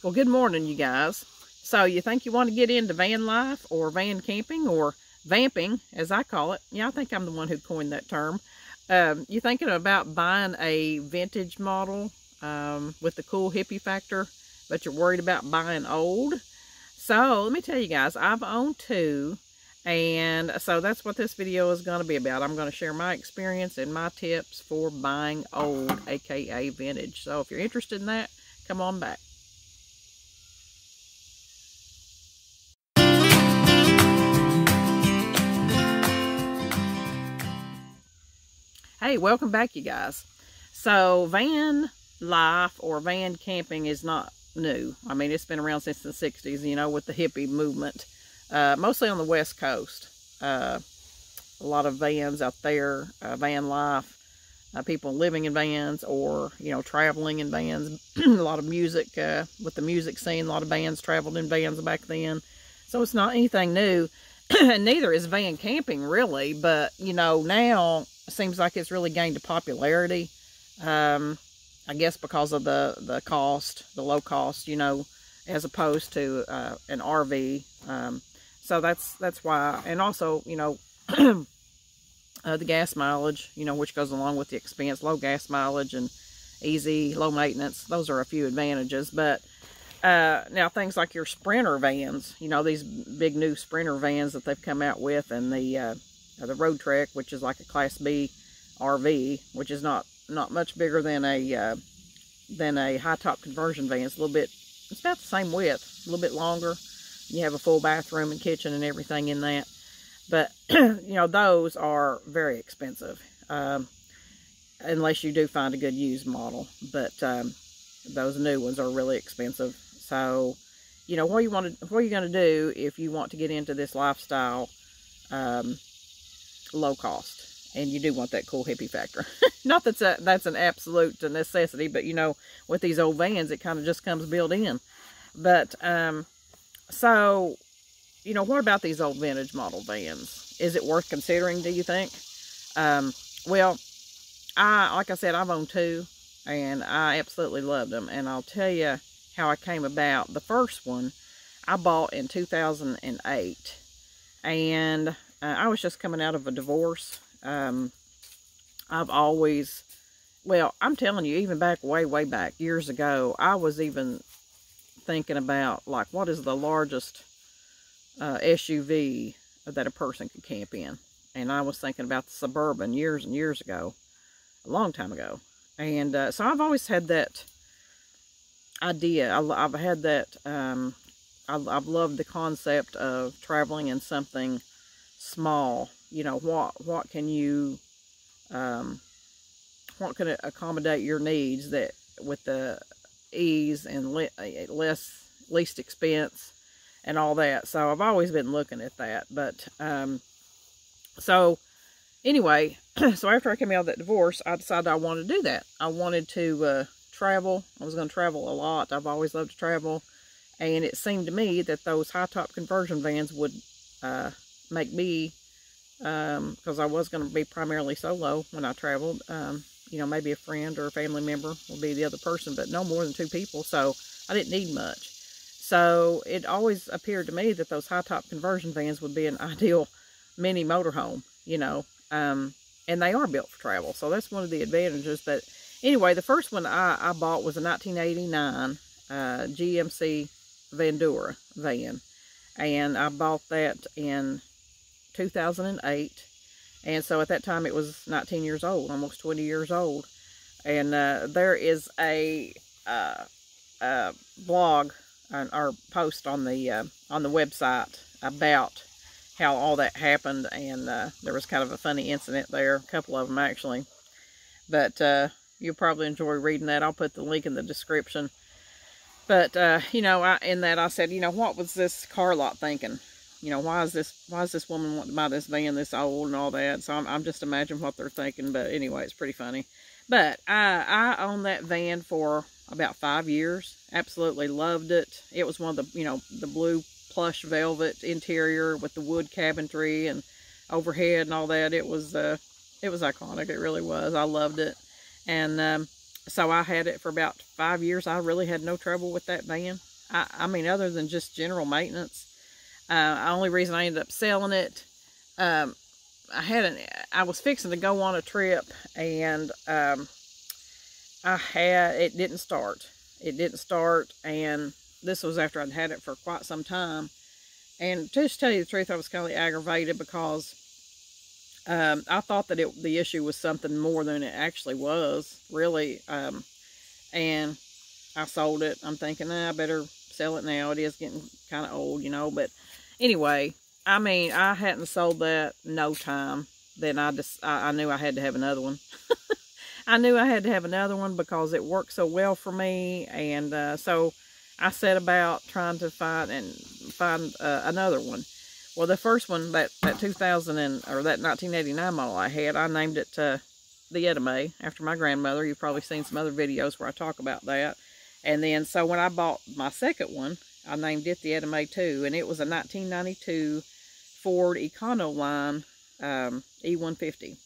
Well, good morning, you guys. So you think you want to get into van life or van camping or vamping, as I call it? Yeah, I think I'm the one who coined that term. You thinking about buying a vintage model with the cool hippie factor, but you're worried about buying old? So let me tell you guys, I've owned two, and so that's what this video is going to be about. I'm going to share my experience and my tips for buying old, aka vintage. So if you're interested in that, come on back. Hey, welcome back, you guys. So van life or van camping is not new. I mean, it's been around since the 60s, you know, with the hippie movement, mostly on the West Coast. A lot of vans out there, van life, people living in vans or, you know, traveling in vans. A lot of music, with the music scene, a lot of bands traveled in vans back then. So it's not anything new. And neither is van camping, really. But, you know, now it seems like it's really gained a popularity. I guess because of the cost, the low cost, you know, as opposed to an RV. So that's why. And also, you know, the gas mileage, you know, which goes along with the expense, low gas mileage and easy, low maintenance. Those are a few advantages. But now things like your Sprinter vans, you know, these big new Sprinter vans that they've come out with, and the Road Trek, which is like a Class B RV, which is not much bigger than a high top conversion van. It's a little bit, it's about the same width, a little bit longer. You have a full bathroom and kitchen and everything in that. But you know, those are very expensive, unless you do find a good used model. But those new ones are really expensive. So, you know, what are you going to do if you want to get into this lifestyle, low cost, and you do want that cool hippie factor? Not that that's an absolute necessity, but you know, with these old vans, it kind of just comes built in. But so, you know, what about these old vintage model vans? Is it worth considering, do you think? Well, like I said, I've owned two, and I absolutely loved them. And I'll tell you how I came about. The first one I bought in 2008, and I was just coming out of a divorce. I've always, well, I'm telling you, even back way back years ago, I was even thinking about, like, what is the largest SUV that a person could camp in? And I was thinking about the Suburban years and years ago, a long time ago. And so I've always had that idea. I've had that, I've loved the concept of traveling in something small. You know, what can you, what can accommodate your needs, that with the ease and least expense and all that. So I've always been looking at that. But so anyway, so after I came out of that divorce, I decided I wanted to do that. I wanted to travel. I was going to travel a lot. I've always loved to travel, and it seemed to me that those high top conversion vans would make me, because I was going to be primarily solo when I traveled. You know, maybe a friend or a family member will be the other person, but no more than two people. So I didn't need much. So it always appeared to me that those high top conversion vans would be an ideal mini motorhome, you know, and they are built for travel. So that's one of the advantages. But anyway, the first one I bought was a 1989 GMC Vandura van, and I bought that in 2008. And so at that time it was 19 years old, almost 20 years old. And there is a blog or post on the website about how all that happened, and there was kind of a funny incident there, a couple of them actually. But you'll probably enjoy reading that. I'll put the link in the description. But you know, in that I said, you know, what was this car lot thinking? You know, why is this woman wanting to buy this van this old and all that? So I'm just imagining what they're thinking. But anyway, it's pretty funny. But I owned that van for about 5 years. Absolutely loved it. It was one of the, you know, the blue plush velvet interior with the wood cabinetry and overhead and all that. It was iconic. It really was. I loved it. And So I had it for about 5 years. I really had no trouble with that van. I mean, other than just general maintenance. The only reason I ended up selling it, I was fixing to go on a trip, and it didn't start. It didn't start, and this was after I'd had it for quite some time. And to tell you the truth, I was kind of aggravated because I thought that the issue was something more than it actually was, really. And I sold it. I'm thinking, I better sell it now. It is getting kind of old, you know. But anyway, I mean, I hadn't sold that no time. Then I knew I had to have another one. I knew I had to have another one because it worked so well for me. And so I set about trying to find another one. Well, the first one, that 1989 model I had, I named it the Edame, after my grandmother. You've probably seen some other videos where I talk about that. And then, so when I bought my second one, I named it the Edame 2, and it was a 1992 Ford Econoline E150.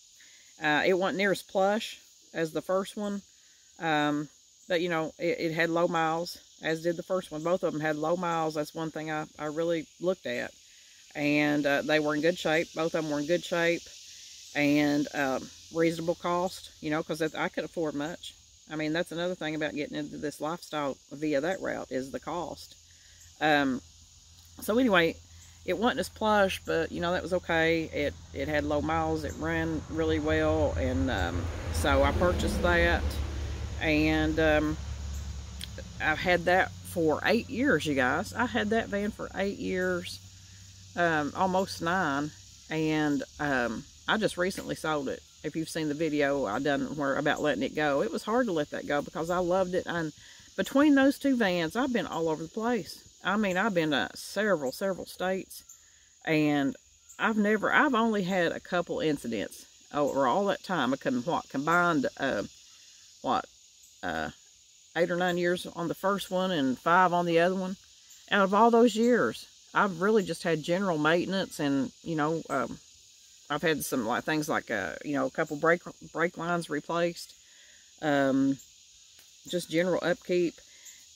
It wasn't near as plush as the first one, but you know, it had low miles, as did the first one. Both of them had low miles. That's one thing I really looked at. And they were in good shape. Both of them were in good shape, and reasonable cost, you know, because I could afford much. I mean, that's another thing about getting into this lifestyle via that route, is the cost. So anyway, it wasn't as plush, but you know, that was okay. It had low miles. It ran really well, and so I purchased that, and I've had that for 8 years, you guys. I had that van for 8 years, almost 9, and I just recently sold it. If you've seen the video I done about letting it go, it was hard to let that go because I loved it. And between those two vans, I've been all over the place. I mean, I've been to several states, and I've only had a couple incidents over all that time. I combined 8 or 9 years on the first one and 5 on the other one. Out of all those years, I've really just had general maintenance, and you know, I've had some things like you know, a couple brake lines replaced, just general upkeep.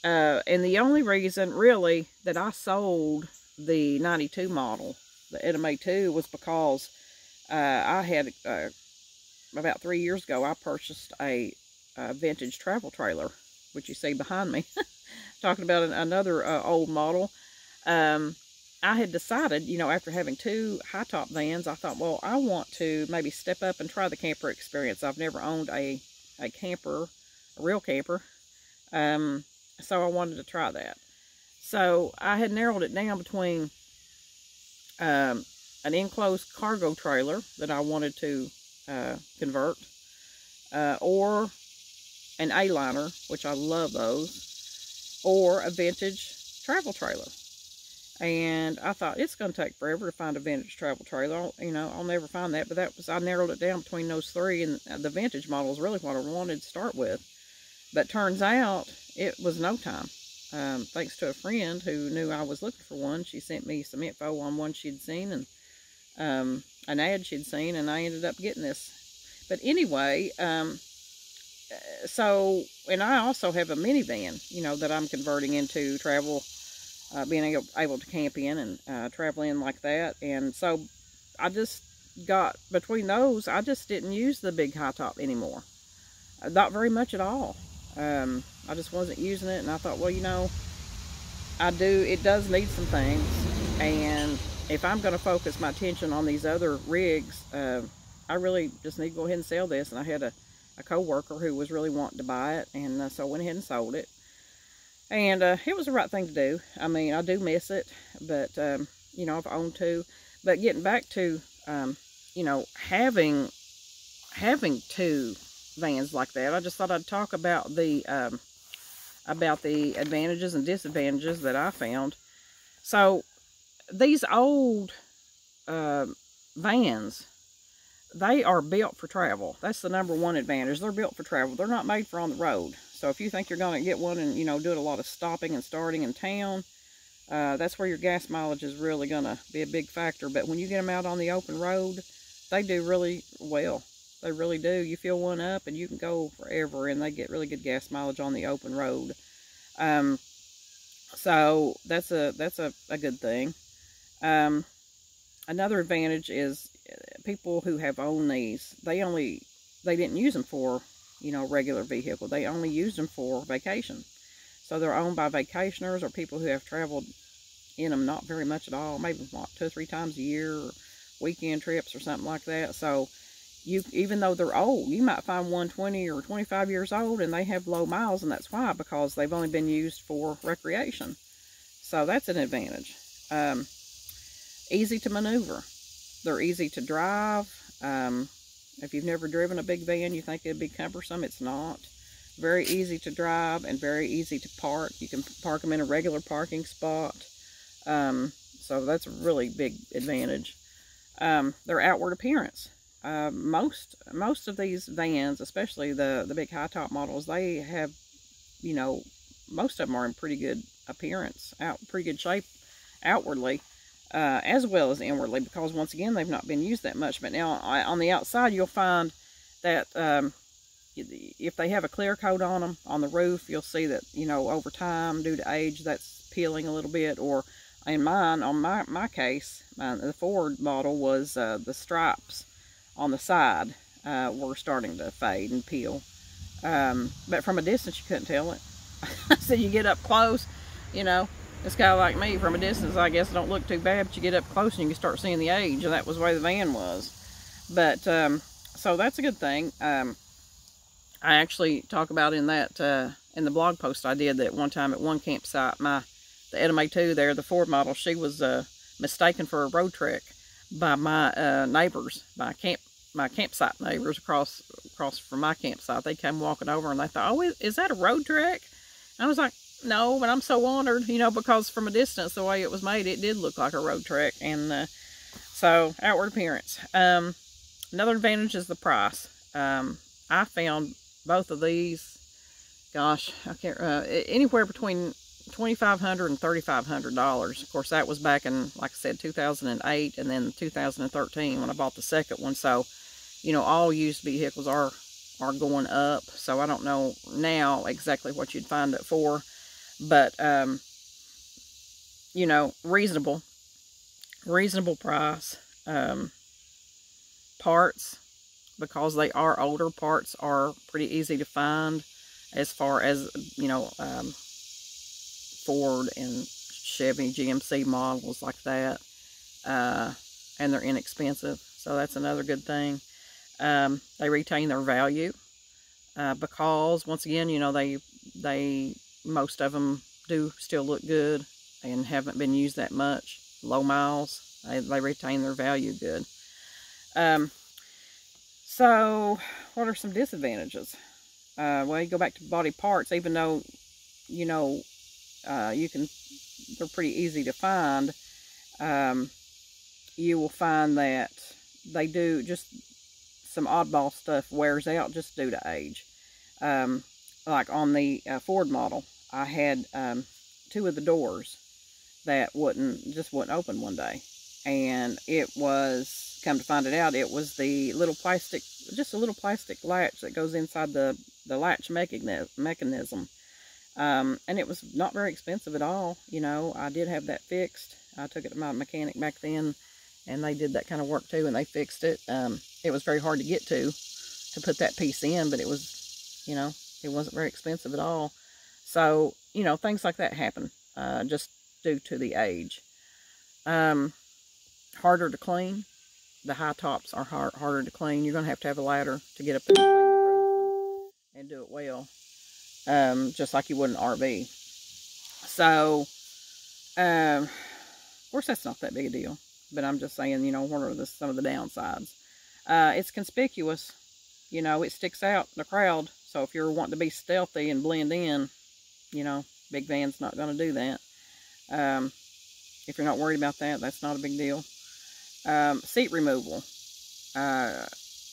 And the only reason really that I sold the 92 model, the Edame 2, was because I had about 3 years ago, I purchased a vintage travel trailer, which you see behind me. Talking about another old model. I had decided, you know, after having 2 high-top vans, I thought, well, I want to maybe step up and try the camper experience. I've never owned a camper, a real camper, so I wanted to try that. So I had narrowed it down between an enclosed cargo trailer that I wanted to convert, or an A-liner, which I love those, or a vintage travel trailer. And I thought, it's going to take forever to find a vintage travel trailer. You know, I'll never find that. But I narrowed it down between those 3, and the vintage model is really what I wanted to start with. But turns out, it was no time. Thanks to a friend who knew I was looking for one. She sent me some info on one she'd seen, and an ad she'd seen, and I ended up getting this. But anyway, so, and I also have a minivan, you know, that I'm converting into travel, being able to camp in and travel in like that. And so I just got, between those, I just didn't use the big high top anymore. Not very much at all. I just wasn't using it, and I thought, well, you know, it does need some things, and if I'm going to focus my attention on these other rigs, I really just need to go ahead and sell this. And I had a co-worker who was really wanting to buy it, and so I went ahead and sold it. And it was the right thing to do. I mean, I do miss it, but, you know, I've owned 2. But getting back to, you know, having 2 vans like that, I just thought I'd talk about the advantages and disadvantages that I found. So, these old vans, they are built for travel. That's the #1 advantage. They're built for travel. They're not made for on the road. So if you think you're going to get one and, you know, doing a lot of stopping and starting in town, that's where your gas mileage is really going to be a big factor. But when you get them out on the open road, they do really well. They really do. You fill one up and you can go forever, and they get really good gas mileage on the open road. So that's a good thing. Another advantage is people who have owned these, they didn't use them for, regular vehicle. They only used them for vacation. So they're owned by vacationers or people who have traveled in them not very much at all, maybe what, 2 or 3 times a year, or weekend trips or something like that. So even though they're old, you might find one 20 or 25 years old and they have low miles, and that's why, because they've only been used for recreation. So that's an advantage. Easy to maneuver. They're easy to drive. If you've never driven a big van, you think it'd be cumbersome. It's not. Very easy to drive and very easy to park. You can park them in a regular parking spot. So that's a really big advantage. Their outward appearance. Most of these vans, especially the big high top models, they have, most of them are in pretty good appearance, pretty good shape outwardly, as well as inwardly, because once again, they've not been used that much. But now on the outside, you'll find that, if they have a clear coat on them, on the roof, you'll see that, over time, due to age, that's peeling a little bit. Or in mine, on my case, the Ford model was, the stripes on the side were starting to fade and peel. But from a distance, you couldn't tell it. So you get up close, it's kind of like me. From a distance, I guess it don't look too bad, but you get up close and you can start seeing the age, and that was the way the van was. But, so that's a good thing. I actually talk about in that, in the blog post I did, that one time at one campsite, the Edema 2 there, the Ford model, she was, mistaken for a road trek by my, neighbors, my campsite neighbors across from my campsite. They came walking over and they thought, oh, is that a road trek? And I was like, no, but I'm so honored, because from a distance, the way it was made, it did look like a road trek. And, so outward appearance. Another advantage is the price. I found both of these, gosh, I can't, anywhere between $2,500 and $3,500. Of course, that was back in, like I said, 2008, and then 2013 when I bought the second one. So, all used vehicles are going up. So I don't know now exactly what you'd find it for, but reasonable price. Parts, because they are older, parts are pretty easy to find, as far as, Ford and Chevy GMC models like that, and they're inexpensive, so that's another good thing. They retain their value, because once again, they most of them do still look good and haven't been used that much. Low miles, they retain their value good. So what are some disadvantages? Well, you go back to body parts. Even though, they're pretty easy to find, you will find that they do, just some oddball stuff wears out just due to age. Like on the Ford model, I had 2 of the doors that just wouldn't open one day. And it was, come to find it out, it was the little plastic, just a little plastic latch that goes inside the latch mechanism. And it was not very expensive at all. I did have that fixed. I took it to my mechanic back then, and they did that kind of work too, and they fixed it. It was very hard to get to put that piece in, but it was, it wasn't very expensive at all. So, things like that happen, just due to the age. Harder to clean. The high tops are harder to clean. You're going to have a ladder to get up there and clean the roof and do it well. Just like you would an RV. So, of course, that's not that big a deal. But I'm just saying, what are some of the downsides? It's conspicuous. It sticks out in the crowd. So if you're wanting to be stealthy and blend in, big van's not going to do that. If you're not worried about that, that's not a big deal. Seat removal.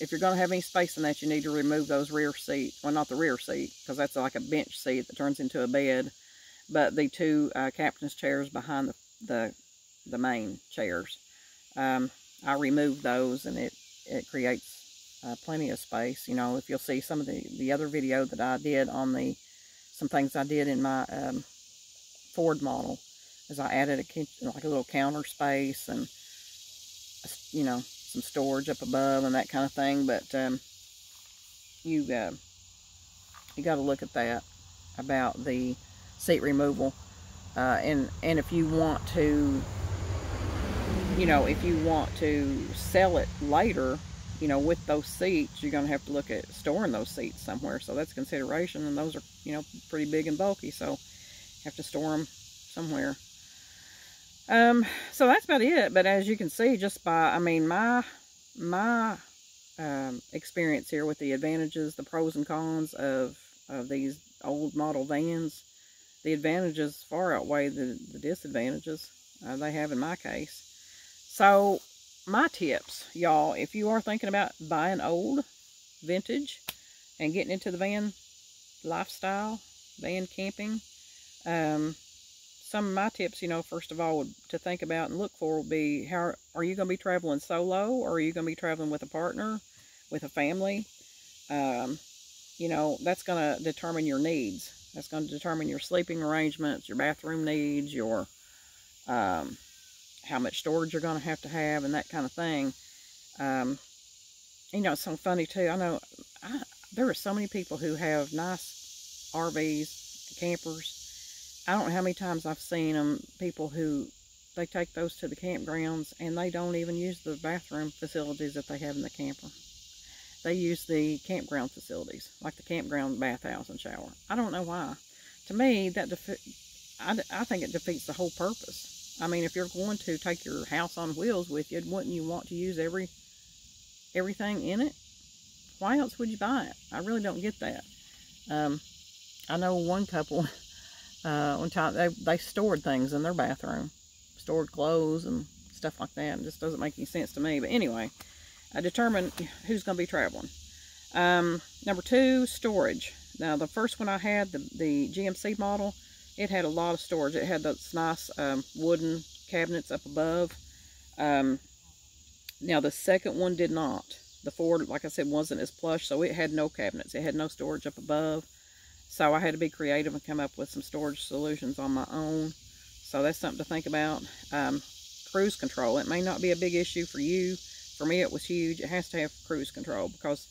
If you're going to have any space in that, you need to remove those rear seats. Well, not the rear seat, because that's like a bench seat that turns into a bed. But the 2 captain's chairs behind the main chairs. I removed those, and it creates plenty of space. If you'll see some of the other video that I did on some things I did in my Ford model, as I added a kitchen, like a little counter space, and you know, some storage up above and that kind of thing. But you got to look at that about the seat removal, and if you want to, you know, if you want to sell it later, you know, with those seats, you're going to have to look at storing those seats somewhere. So that's consideration, and those are, you know, pretty big and bulky, so you have to store them somewhere. So that's about it. But as you can see, just by, I mean, my experience here with the advantages, the pros and cons of these old model vans, the advantages far outweigh the disadvantages they have in my case. So my tips, y'all, if you are thinking about buying old, vintage, and getting into the van lifestyle, van camping, some of my tips, you know, first of all, to think about and look for will be, how are you going to be traveling solo, or are you going to be traveling with a partner, with a family? You know, that's going to determine your needs. That's going to determine your sleeping arrangements, your bathroom needs, your how much storage you're going to have, and that kind of thing. You know, it's so funny too. I know there are so many people who have nice RVs, campers. I don't know how many times I've seen them, people who, they take those to the campgrounds and they don't even use the bathroom facilities that they have in the camper. They use the campground facilities, like the campground bathhouse and shower. I don't know why. To me, that I think it defeats the whole purpose. I mean, if you're going to take your house on wheels with you, wouldn't you want to use everything in it? Why else would you buy it? I really don't get that. I know one couple, one time, they stored things in their bathroom. Stored clothes and stuff like that. It just doesn't make any sense to me. But anyway, determine who's going to be traveling. Number 2, storage. Now, the first one I had, the GMC model, it had a lot of storage. It had those nice wooden cabinets up above. Now, the second one did not. The Ford, like I said, wasn't as plush, so it had no cabinets. It had no storage up above. So I had to be creative and come up with some storage solutions on my own. So that's something to think about. Cruise control. It may not be a big issue for you. For me, it was huge. It has to have cruise control, because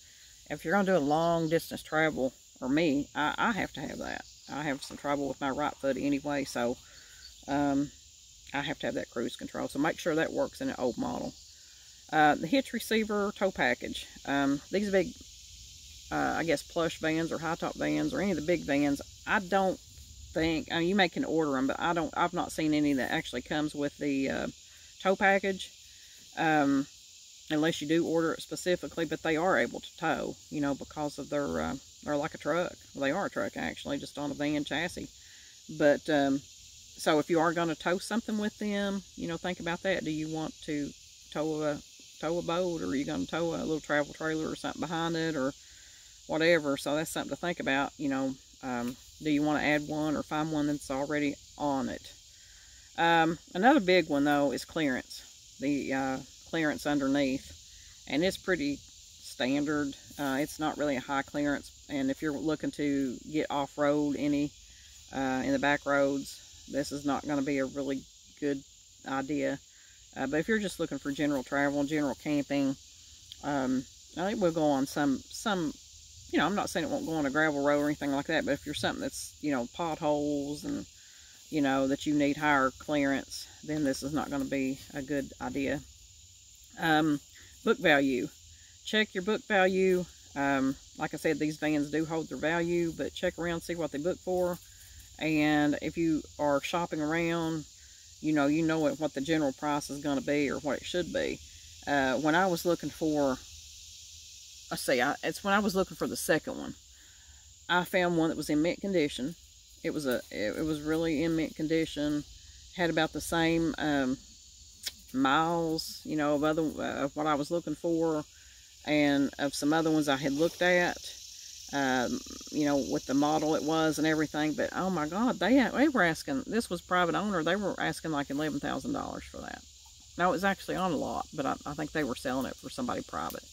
if you're going to do a long distance travel, or me, I have to have that. I have some trouble with my right foot anyway, so I have to have that cruise control. So make sure that works in an old model. The hitch receiver tow package. These big, I guess, plush vans or high top vans or any of the big vans, I don't think, I mean, you may can order them, but I've not seen any that actually comes with the tow package. Unless you do order it specifically, but they are able to tow, you know, because of their, they're like a truck. Well, they are a truck, actually, just on a van chassis. But, so if you are going to tow something with them, you know, think about that. Do you want to tow a boat, or are you going to tow a little travel trailer or something behind it, or whatever? So that's something to think about, you know. Do you want to add one or find one that's already on it? Another big one, though, is clearance. The clearance underneath, and it's pretty standard. It's not really a high clearance, and if you're looking to get off-road any in the back roads, this is not going to be a really good idea. But if you're just looking for general travel, general camping, I think we'll go on some, you know, I'm not saying it won't go on a gravel road or anything like that, but if you're something that's, you know, potholes and, you know, that you need higher clearance, then this is not going to be a good idea. Book value. Check your book value. Like I said, these vans do hold their value, but check around, see what they book for. And if you are shopping around, you know what the general price is going to be, or what it should be. When I was looking for, it's when I was looking for the second one, I found one that was in mint condition. It was really in mint condition. Had about the same miles, you know, of what I was looking for, and of some other ones I had looked at, you know, with the model it was and everything. But oh my God, they were asking, this was private owner, they were asking like $11,000 for that. Now, it was actually on a lot, but I think they were selling it for somebody private.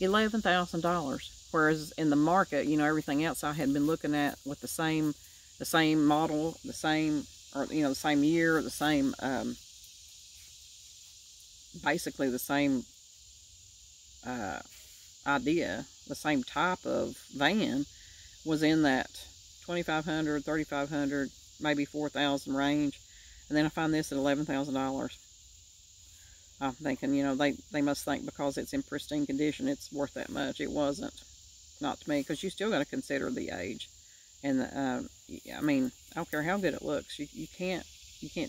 $11,000. Whereas in the market, you know, everything else I had been looking at with the same model, the same or, you know, the same year, the same, basically the same idea, the same type of van, was in that 2,500, 3,500, maybe 4,000 range. And then I find this at $11,000. I'm thinking, you know, they must think because it's in pristine condition, it's worth that much. It wasn't. Not to me, because you still got to consider the age. And, I mean, I don't care how good it looks. You can't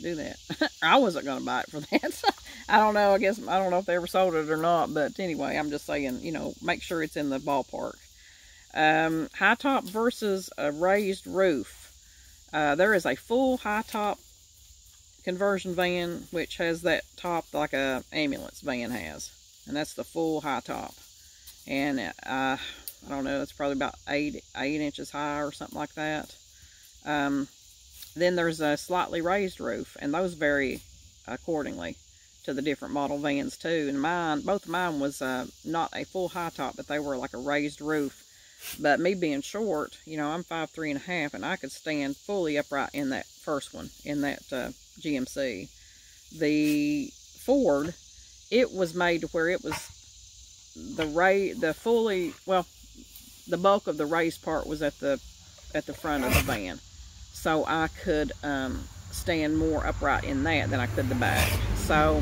do that. I wasn't going to buy it for that. I don't know. I don't know if they ever sold it or not. But anyway, I'm just saying, you know, make sure it's in the ballpark. High top versus a raised roof. There is a full high top conversion van, which has that top like a ambulance van has. And that's the full high top. And, I don't know, it's probably about 8 inches high or something like that. Then there's a slightly raised roof, and those vary accordingly to the different model vans too. And both of mine was not a full high top, but they were like a raised roof. But me being short, you know, I'm 5'3½", and I could stand fully upright in that first one, in that GMC. The Ford, it was made to where it was the bulk of the raised part was at the front of the van, so I could stand more upright in that than I could the back. So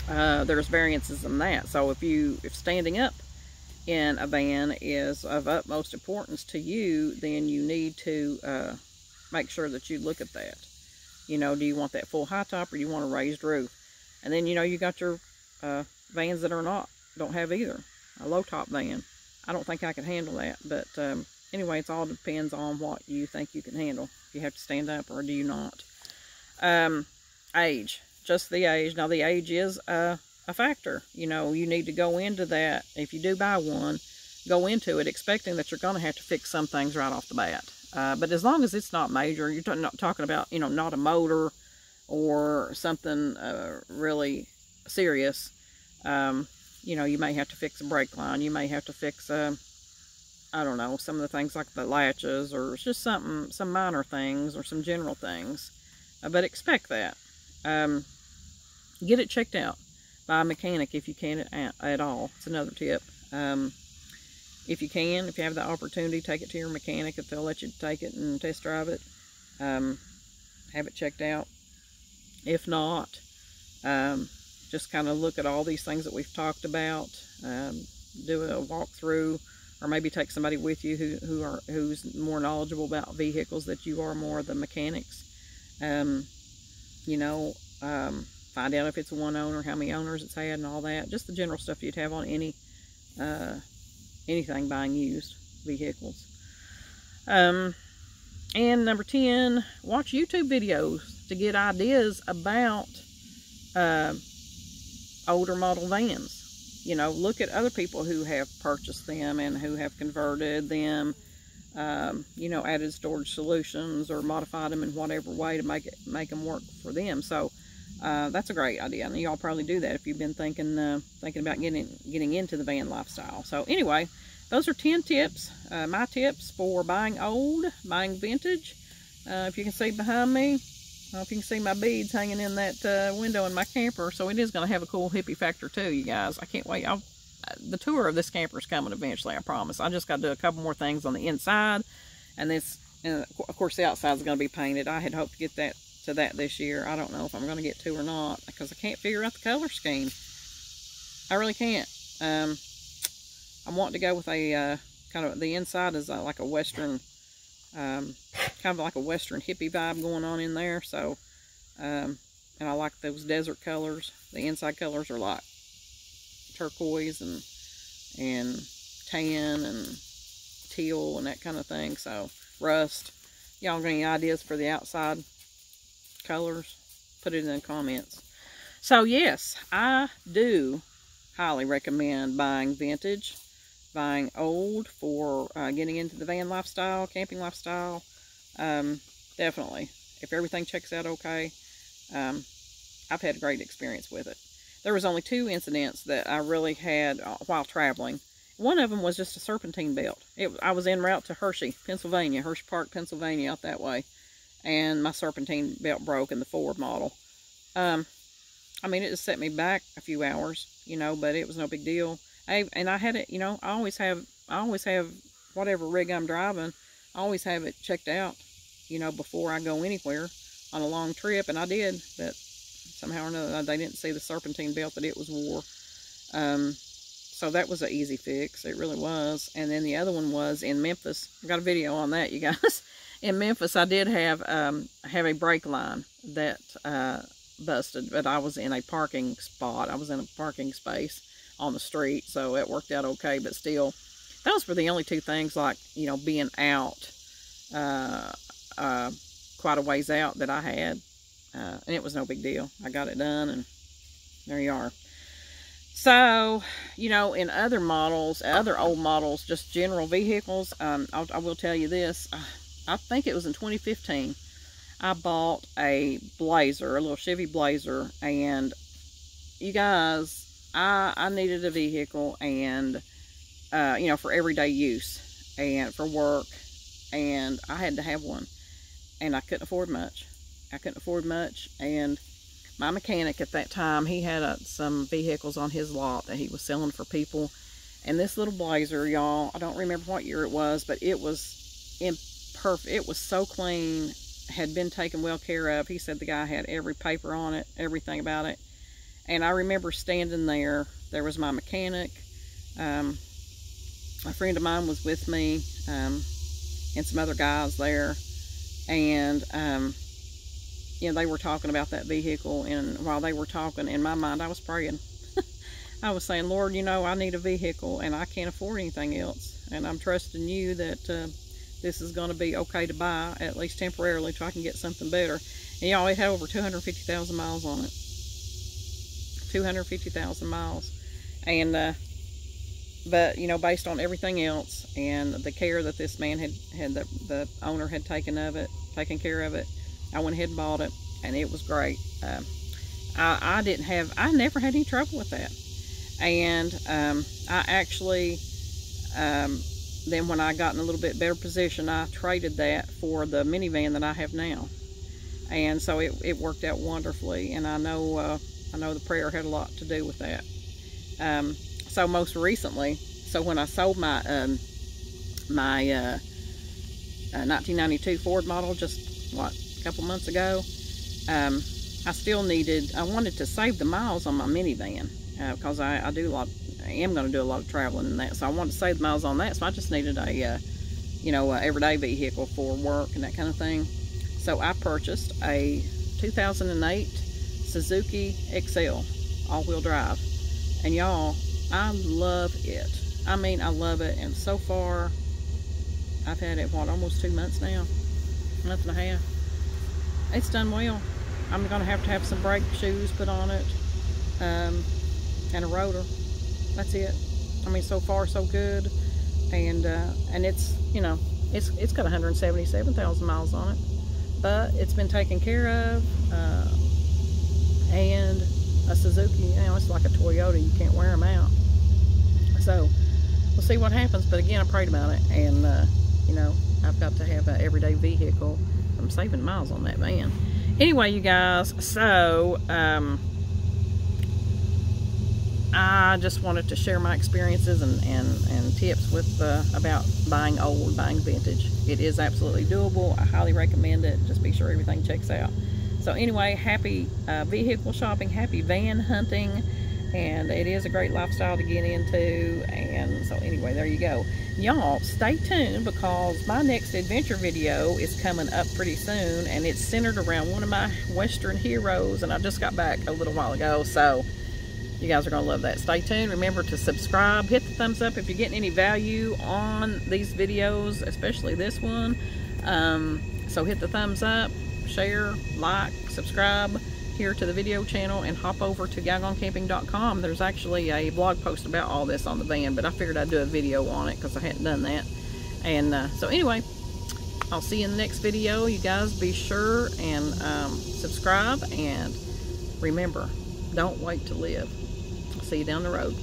there's variances in that. So if standing up in a van is of utmost importance to you, then you need to make sure that you look at that. You know, do you want that full high top, or do you want a raised roof? And then, you know, you got your vans that don't have either. A low top van, I don't think I could handle that. But anyway, it all depends on what you think you can handle. If you have to stand up, or do you not? Age, just the age. Now, the age is a factor. You know, you need to go into that. If you do buy one, go into it expecting that you're going to have to fix some things right off the bat. But as long as it's not major, you're not talking about, you know, not a motor or something really serious. You know, you may have to fix a brake line. You may have to fix, I don't know, some of the things like the latches, or just some minor things, or some general things. But expect that. Get it checked out by a mechanic if you can at all. It's another tip. If you have the opportunity, take it to your mechanic if they'll let you take it and test drive it. Have it checked out. If not, just kind of look at all these things that we've talked about. Do a walkthrough, or maybe take somebody with you who's more knowledgeable about vehicles that you are, more the mechanics. You know, find out if it's one owner, how many owners it's had, and all that. Just the general stuff you'd have on anything buying used vehicles. And number 10, watch YouTube videos to get ideas about older model vans. You know, look at other people who have purchased them and who have converted them, you know, added storage solutions or modified them in whatever way to make them work for them. So that's a great idea, and y'all probably do that if you've been thinking about getting into the van lifestyle. So anyway, those are 10 tips, my tips for buying old, buying vintage. If you can see behind me, if you can see my beads hanging in that window in my camper, so it is going to have a cool hippie factor too, you guys. I can't wait. The tour of this camper is coming eventually, I promise. I just got to do a couple more things on the inside, and of course the outside is going to be painted. I had hoped to get that this year. I don't know if I'm going to get to or not, because I can't figure out the color scheme. I really can't. I'm wanting to go with a kind of, the inside is like a western, kind of like a western hippie vibe going on in there. So, and I like those desert colors. The inside colors are like turquoise and tan and teal and that kind of thing. So, rust. Y'all got any ideas for the outside colors? Put it in the comments. So yes, I do highly recommend buying vintage, buying old for getting into the van lifestyle, camping lifestyle. Definitely, if everything checks out okay. I've had a great experience with it. There was only 2 incidents that I really had while traveling. One of them was just a serpentine belt. I was en route to Hershey, Pennsylvania, Hershey Park, Pennsylvania, out that way. and my serpentine belt broke in the Ford model. I mean, it just set me back a few hours, you know, but it was no big deal. And I had it, you know, I always have whatever rig I'm driving, I always have it checked out, you know, before I go anywhere on a long trip, and I did, but somehow or another, they didn't see the serpentine belt that it was wore. So that was an easy fix. It really was. And then the other one was in Memphis. I got a video on that, you guys. In Memphis, I did have a brake line that busted, but I was in a parking spot. I was in a parking space on the street, so it worked out okay. But still, those were the only two things, like, you know, being out quite a ways out that I had. And it was no big deal. I got it done, and there you are. So, you know, in other models, other old models, just general vehicles, I will tell you this. I think it was in 2015, I bought a Blazer, a little Chevy Blazer, and you guys, I needed a vehicle, and, you know, for everyday use, and for work, and I had to have one, and I couldn't afford much. And my mechanic at that time, he had some vehicles on his lot that he was selling for people. And this little Blazer, y'all, I don't remember what year it was, but it was perfect. It was so clean, had been taken well care of. He said the guy had every paper on it, everything about it. And I remember standing there. There was my mechanic. A friend of mine was with me, and some other guys there. And you know, they were talking about that vehicle, and while they were talking, in my mind, I was praying. I was saying, Lord, you know, I need a vehicle, and I can't afford anything else, and I'm trusting you that this is going to be okay to buy, at least temporarily, so I can get something better. And y'all, it had over 250,000 miles on it. 250,000 miles. And but, you know, based on everything else and the care that this man the owner had taken care of it, I went ahead and bought it, and it was great. I never had any trouble with that. And I actually, then when I got in a little bit better position, I traded that for the minivan that I have now. And so it worked out wonderfully, and I know the prayer had a lot to do with that. So most recently, so when I sold my 1992 Ford model, just what, a couple months ago, I wanted to save the miles on my minivan, because I am going to do a lot of traveling in that, so I wanted to save the miles on that. So I just needed a everyday vehicle for work and that kind of thing. So I purchased a 2008 Suzuki XL all-wheel drive, and y'all, I love it. I mean, I love it. And so far, I've had it, what, almost 2 months now, month and a half. It's done well. I'm going to have some brake shoes put on it, and a rotor. That's it. I mean, so far so good. And it's, you know, it's got 177,000 miles on it, but it's been taken care of. And a Suzuki, you know, it's like a Toyota. You can't wear them out. So we'll see what happens. But again, I prayed about it, and you know, I've got to have an everyday vehicle. I'm saving miles on that van. Anyway, you guys, so I just wanted to share my experiences and tips with about buying old, buying vintage. It is absolutely doable. I highly recommend it. Just be sure everything checks out. So anyway, happy vehicle shopping, happy van hunting, and it is a great lifestyle to get into. And so anyway, there you go. Y'all, stay tuned, because my next adventure video is coming up pretty soon, and it's centered around one of my Western heroes, and I just got back a little while ago, so you guys are going to love that. Stay tuned. Remember to subscribe. Hit the thumbs up if you're getting any value on these videos, especially this one. So hit the thumbs up, share, like, subscribe here to the video channel, and hop over to galgoncamping.com. There's actually a blog post about all this on the van, but I figured I'd do a video on it because I hadn't done that. And so anyway, I'll see you in the next video. You guys be sure and subscribe, and remember, don't wait to live. I'll see you down the road.